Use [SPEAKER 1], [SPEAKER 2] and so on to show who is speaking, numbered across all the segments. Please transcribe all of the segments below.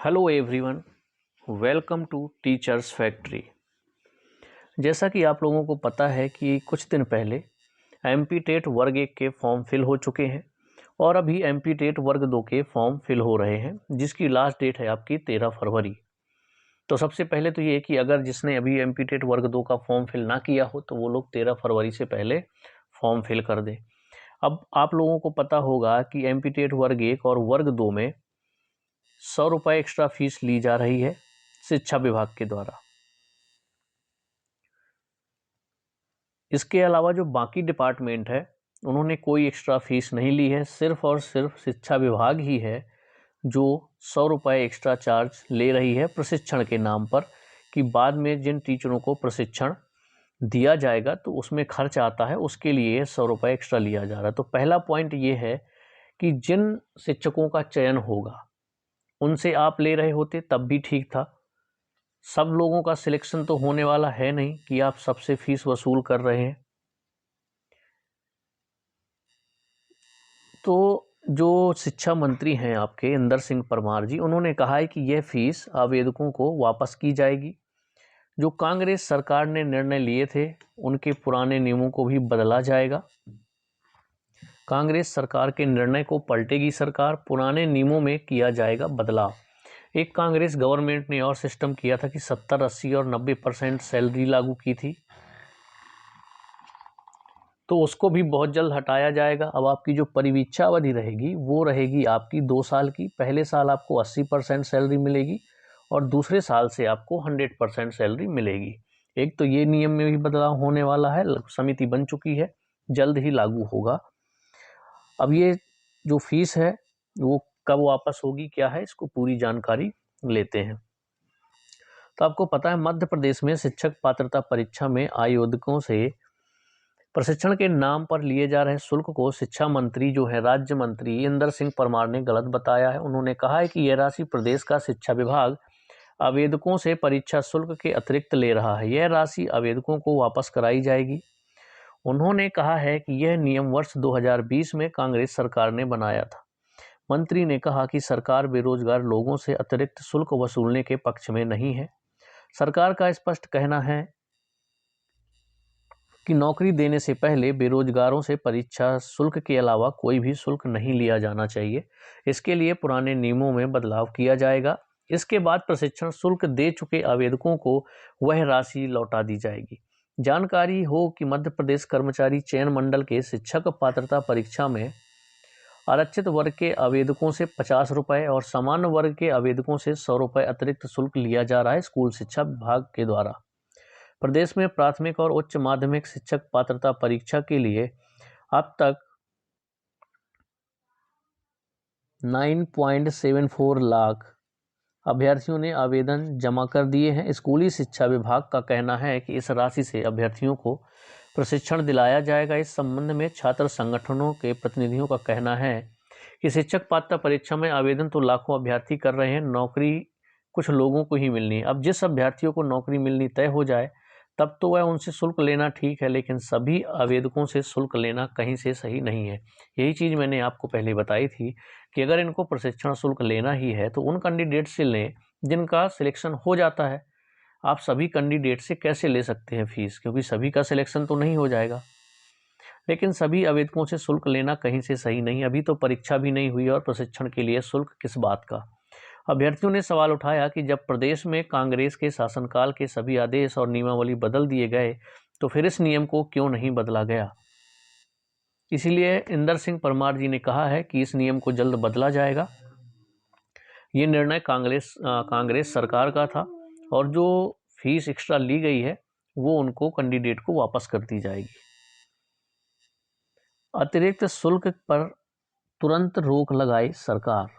[SPEAKER 1] Hello everyone, welcome to teachers factory. जैसा कि आप लोगों को पता है कि कुछ दिन पहले एमपी टेट वर्ग 1 के फॉर्म फिल हो चुके हैं और अभी एमपी टेट वर्ग 2 के फॉर्म फिल हो रहे हैं, जिसकी लास्ट डेट है आपकी 13 फरवरी। तो सबसे पहले तो ये कि अगर जिसने अभी एमपी टेट वर्ग 2 का फॉर्म फिल ना किया हो तो वो लोग 13 फरवरी से पहले फॉर्म फिल कर दें। अब आप लोगों को पता होगा कि एमपी टेट वर्ग 1 और वर्ग 2 में 100 रुपये एक्स्ट्रा फीस ली जा रही है शिक्षा विभाग के द्वारा। इसके अलावा जो बाकी डिपार्टमेंट है उन्होंने कोई एक्स्ट्रा फीस नहीं ली है, सिर्फ और सिर्फ शिक्षा विभाग ही है जो 100 रुपये एक्स्ट्रा चार्ज ले रही है प्रशिक्षण के नाम पर, कि बाद में जिन टीचरों को प्रशिक्षण दिया जाएगा तो उसमें खर्च आता है, उसके लिए 100 रुपये एक्स्ट्रा लिया जा रहा है। तो पहला पॉइंट ये है कि जिन शिक्षकों का चयन होगा उनसे आप ले रहे होते तब भी ठीक था। सब लोगों का सिलेक्शन तो होने वाला है नहीं कि आप सबसे फीस वसूल कर रहे हैं। तो जो शिक्षा मंत्री हैं आपके इंदर सिंह परमार जी, उन्होंने कहा है कि यह फीस आवेदकों को वापस की जाएगी। जो कांग्रेस सरकार ने निर्णय लिए थे उनके पुराने नियमों को भी बदला जाएगा। कांग्रेस सरकार के निर्णय को पलटेगी सरकार, पुराने नियमों में किया जाएगा बदलाव। एक कांग्रेस गवर्नमेंट ने और सिस्टम किया था कि 70, 80 और 90% सैलरी लागू की थी, तो उसको भी बहुत जल्द हटाया जाएगा। अब आपकी जो परिवीक्षा अवधि रहेगी वो रहेगी आपकी 2 साल की। पहले साल आपको 80% सैलरी मिलेगी और दूसरे साल से आपको 100% सैलरी मिलेगी। एक तो ये नियम में भी बदलाव होने वाला है, समिति बन चुकी है, जल्द ही लागू होगा। अब ये जो फीस है वो कब वापस होगी, क्या है, इसको पूरी जानकारी लेते हैं। तो आपको पता है मध्य प्रदेश में शिक्षक पात्रता परीक्षा में आवेदकों से प्रशिक्षण के नाम पर लिए जा रहे शुल्क को शिक्षा मंत्री जो है राज्य मंत्री इंदर सिंह परमार ने गलत बताया है। उन्होंने कहा है कि यह राशि प्रदेश का शिक्षा विभाग आवेदकों से परीक्षा शुल्क के अतिरिक्त ले रहा है। यह राशि आवेदकों को वापस कराई जाएगी। उन्होंने कहा है कि यह नियम वर्ष 2020 में कांग्रेस सरकार ने बनाया था। मंत्री ने कहा कि सरकार बेरोजगार लोगों से अतिरिक्त शुल्क वसूलने के पक्ष में नहीं है। सरकार का स्पष्ट कहना है कि नौकरी देने से पहले बेरोजगारों से परीक्षा शुल्क के अलावा कोई भी शुल्क नहीं लिया जाना चाहिए। इसके लिए पुराने नियमों में बदलाव किया जाएगा। इसके बाद प्रशिक्षण शुल्क दे चुके आवेदकों को वह राशि लौटा दी जाएगी। जानकारी हो कि मध्य प्रदेश कर्मचारी चयन मंडल के शिक्षक पात्रता परीक्षा में आरक्षित वर्ग के आवेदकों से 50 रुपये और सामान्य वर्ग के आवेदकों से 100 रुपये अतिरिक्त शुल्क लिया जा रहा है स्कूल शिक्षा विभाग के द्वारा। प्रदेश में प्राथमिक और उच्च माध्यमिक शिक्षक पात्रता परीक्षा के लिए अब तक 9.74 लाख अभ्यर्थियों ने आवेदन जमा कर दिए हैं। स्कूली शिक्षा विभाग का कहना है कि इस राशि से अभ्यर्थियों को प्रशिक्षण दिलाया जाएगा। इस संबंध में छात्र संगठनों के प्रतिनिधियों का कहना है कि शिक्षक पात्रता परीक्षा में आवेदन तो लाखों अभ्यर्थी कर रहे हैं, नौकरी कुछ लोगों को ही मिलनी है। अब जिस अभ्यर्थियों को नौकरी मिलनी तय हो जाए तब तो वह उनसे शुल्क लेना ठीक है, लेकिन सभी आवेदकों से शुल्क लेना कहीं से सही नहीं है। यही चीज़ मैंने आपको पहले बताई थी कि अगर इनको प्रशिक्षण शुल्क लेना ही है तो उन कैंडिडेट से लें जिनका सिलेक्शन हो जाता है। आप सभी कैंडिडेट से कैसे ले सकते हैं फीस, क्योंकि सभी का सिलेक्शन तो नहीं हो जाएगा। लेकिन सभी आवेदकों से शुल्क लेना कहीं से सही नहीं। अभी तो परीक्षा भी नहीं हुई और प्रशिक्षण के लिए शुल्क किस बात का। अभ्यर्थियों ने सवाल उठाया कि जब प्रदेश में कांग्रेस के शासनकाल के सभी आदेश और नियमावली बदल दिए गए तो फिर इस नियम को क्यों नहीं बदला गया। इसीलिए इंदर सिंह परमार जी ने कहा है कि इस नियम को जल्द बदला जाएगा। ये निर्णय कांग्रेस सरकार का था और जो फीस एक्स्ट्रा ली गई है वो उनको कैंडिडेट को वापस कर दी जाएगी। अतिरिक्त शुल्क पर तुरंत रोक लगाए सरकार।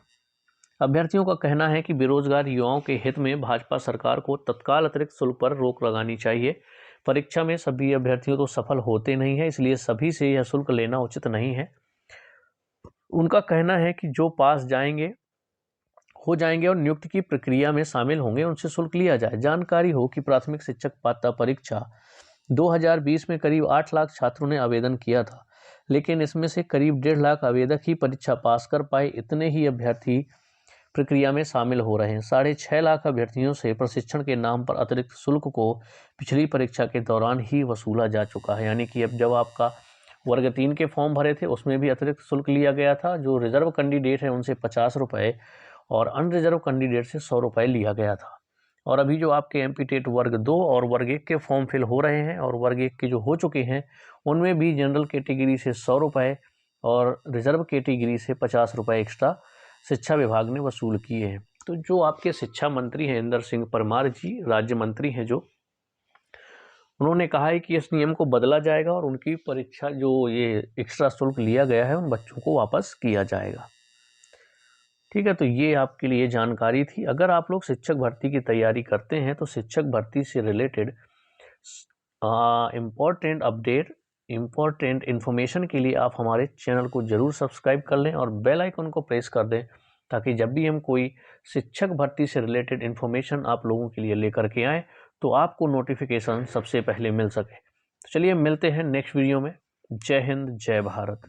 [SPEAKER 1] अभ्यर्थियों का कहना है कि बेरोजगार युवाओं के हित में भाजपा सरकार को तत्काल अतिरिक्त शुल्क पर रोक लगानी चाहिए। परीक्षा में सभी अभ्यर्थियों तो सफल होते नहीं है, इसलिए सभी से यह शुल्क लेना उचित नहीं है। उनका कहना है कि जो पास हो जाएंगे और नियुक्ति की प्रक्रिया में शामिल होंगे उनसे शुल्क लिया जाए। जानकारी हो कि प्राथमिक शिक्षक पात्रता परीक्षा 2020 में करीब 8 लाख छात्रों ने आवेदन किया था, लेकिन इसमें से करीब 1.5 लाख आवेदक ही परीक्षा पास कर पाए। इतने ही अभ्यर्थी प्रक्रिया में शामिल हो रहे हैं। 6.5 लाख अभ्यर्थियों से प्रशिक्षण के नाम पर अतिरिक्त शुल्क को पिछली परीक्षा के दौरान ही वसूला जा चुका है। यानी कि अब जब आपका वर्ग 3 के फॉर्म भरे थे उसमें भी अतिरिक्त शुल्क लिया गया था। जो रिजर्व कैंडिडेट है उनसे 50 रुपये और अनरिजर्व कैंडिडेट से 100 रुपये लिया गया था। और अभी जो आपके एमपीटेट वर्ग 2 और वर्ग 1 के फॉर्म फिल हो रहे हैं और वर्ग 1 के जो हो चुके हैं उनमें भी जनरल कैटेगरी से 100 रुपये और रिजर्व कैटेगरी से 50 रुपये एक्स्ट्रा शिक्षा विभाग ने वसूल किए हैं। तो जो आपके शिक्षा मंत्री हैं इंदर सिंह परमार जी, राज्य मंत्री हैं जो, उन्होंने कहा है कि इस नियम को बदला जाएगा और उनकी परीक्षा जो ये एक्स्ट्रा शुल्क लिया गया है उन बच्चों को वापस किया जाएगा। ठीक है, तो ये आपके लिए जानकारी थी। अगर आप लोग शिक्षक भर्ती की तैयारी करते हैं तो शिक्षक भर्ती से related important update, important information के लिए आप हमारे चैनल को ज़रूर सब्सक्राइब कर लें और बेल आइकन को प्रेस कर दें, ताकि जब भी हम कोई शिक्षक भर्ती से रिलेटेड इन्फॉर्मेशन आप लोगों के लिए लेकर के आएँ तो आपको नोटिफिकेशन सबसे पहले मिल सके। तो चलिए मिलते हैं नेक्स्ट वीडियो में। जय हिंद, जय भारत।